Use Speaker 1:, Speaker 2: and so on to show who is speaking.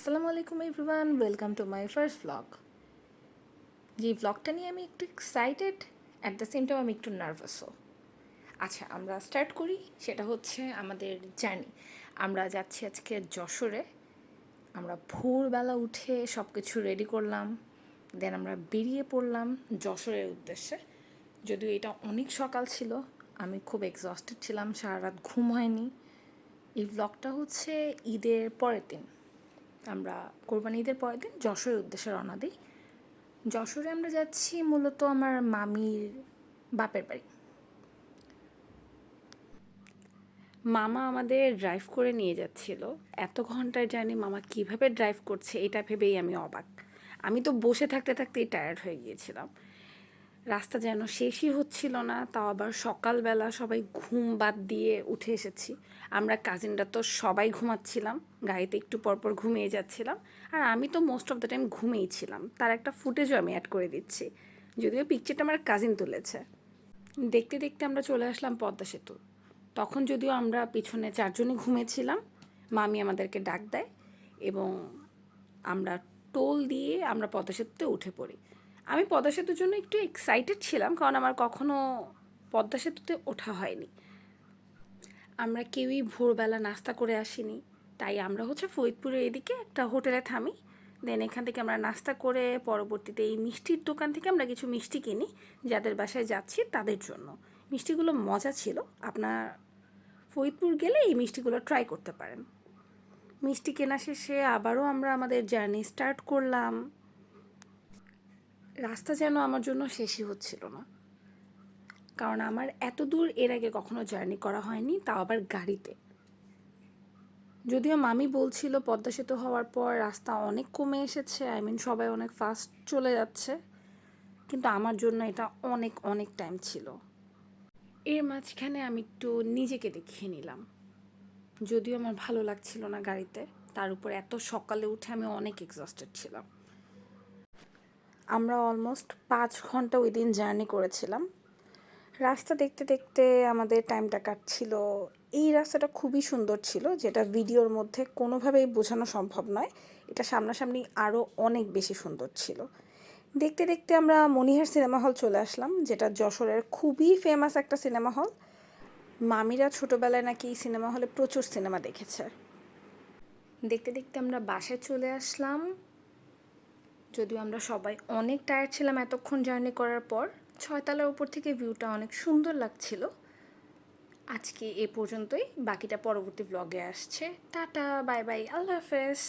Speaker 1: আসসালামু আলাইকুম everyone, welcome to my first blog. যে ব্লগটা নিয়ে আমি একটু excited, at the same time আমি একটু নার্ভাসও। আচ্ছা, আমরা স্টার্ট করি। সেটা হচ্ছে আমাদের জার্নি। আমরা যাচ্ছি আজকে যশোরে। আমরা ভোরবেলা উঠে সব কিছু রেডি করলাম, দেন আমরা বেরিয়ে পড়লাম যশোরের উদ্দেশ্যে। যদিও এটা অনেক সকাল ছিল, আমি খুব এক্সস্টেড ছিলাম, সারা রাত ঘুম হয়নি। এই ব্লগটা হচ্ছে ঈদের পরের দিন। আমরা কোরবানি ঈদের পরের দিন যশোরের উদ্দেশ্যে রওনা দিই। যশোরে আমরা যাচ্ছি মূলত আমার মামির বাপের বাড়ি। মামা আমাদের ড্রাইভ করে নিয়ে যাচ্ছিল। এত ঘন্টার জার্নি মামা কিভাবে ড্রাইভ করছে এটা ভেবেই আমি অবাক। আমি তো বসে থাকতে থাকতেই টায়ার্ড হয়ে গিয়েছিলাম। রাস্তা যেন শেষই হচ্ছিল না, তাও আবার সকালবেলা সবাই ঘুম বাদ দিয়ে উঠে এসেছি। আমরা কাজিনরা তো সবাই ঘুমাচ্ছিলাম, গাড়িতে একটু পরপর ঘুমিয়ে যাচ্ছিলাম। আর আমি তো মোস্ট অফ দ্য টাইম ঘুমিয়েই ছিলাম, তার একটা ফুটেজও আমি অ্যাড করে দিচ্ছি, যদিও পিকচারটা আমার কাজিন তুলেছে। দেখতে দেখতে আমরা চলে আসলাম পদ্মা সেতু। তখন যদিও আমরা পিছনে চারজনই ঘুমিয়েছিলাম, মামি আমাদেরকে ডাক দেয় এবং আমরা টোল দিয়ে আমরা পদ্মা সেতুতে উঠে পড়ি। আমি পদ্মা সেতুর জন্য একটু এক্সাইটেড ছিলাম, কারণ আমার কখনো পদ্মা সেতুতে ওঠা হয়নি। আমরা কেউই ভোরবেলা নাস্তা করে আসিনি, তাই আমরা হচ্ছে ফরিদপুরের এদিকে একটা হোটেলে থামি। দেন এখান থেকে আমরা নাস্তা করে পরবর্তীতে এই মিষ্টির দোকান থেকে আমরা কিছু মিষ্টি কিনি, যাদের বাসায় যাচ্ছি তাদের জন্য। মিষ্টিগুলো মজা ছিল, আপনার ফরিদপুর গেলে এই মিষ্টিগুলো ট্রাই করতে পারেন। মিষ্টি কেনা শেষে আবারও আমরা আমাদের জার্নি স্টার্ট করলাম। রাস্তা যেন আমার জন্য শেষই হচ্ছিল না, কারণ আমার এত দূর এর আগে কখনো জার্নি করা হয়নি, তাও আবার গাড়িতে। যদিও মামি বলছিল পদ্মা সেতু হওয়ার পর রাস্তা অনেক কমে এসেছে, সবাই অনেক ফাস্ট চলে যাচ্ছে, কিন্তু আমার জন্য এটা অনেক অনেক টাইম ছিল। এর মাঝখানে আমি একটু নিজেকে দেখিয়ে নিলাম। যদিও আমার ভালো লাগছিল না গাড়িতে, তার উপর এত সকালে উঠে আমি অনেক এক্সস্টেড ছিলাম। আমরা অলমোস্ট 5 ঘন্টা ওই দিন জার্নি করেছিলাম। রাস্তা দেখতে দেখতে আমাদের টাইমটা কাটছিল। এই রাস্তাটা খুবই সুন্দর ছিল, যেটা ভিডিওর মধ্যে কোনোভাবেই বোঝানো সম্ভব নয়। এটা সামনাসামনি আরও অনেক বেশি সুন্দর ছিল। দেখতে দেখতে আমরা মনিহার সিনেমা হল চলে আসলাম, যেটা যশোরের খুবই ফেমাস একটা সিনেমা হল। মামিরা ছোটোবেলায় নাকি এই সিনেমা হলে প্রচুর সিনেমা দেখেছে। দেখতে দেখতে আমরা বাসায় চলে আসলাম। যদিও আমরা সবাই অনেক টায়ার্ড ছিলাম এতক্ষণ জার্নি করার পর। 6 তলার উপর থেকে ভিউটা অনেক সুন্দর লাগছিল। আজকে এ পর্যন্তই, বাকিটা পরবর্তী ব্লগে আসছে। টাটা, বাই বাই, আল্লাহ হাফেজ।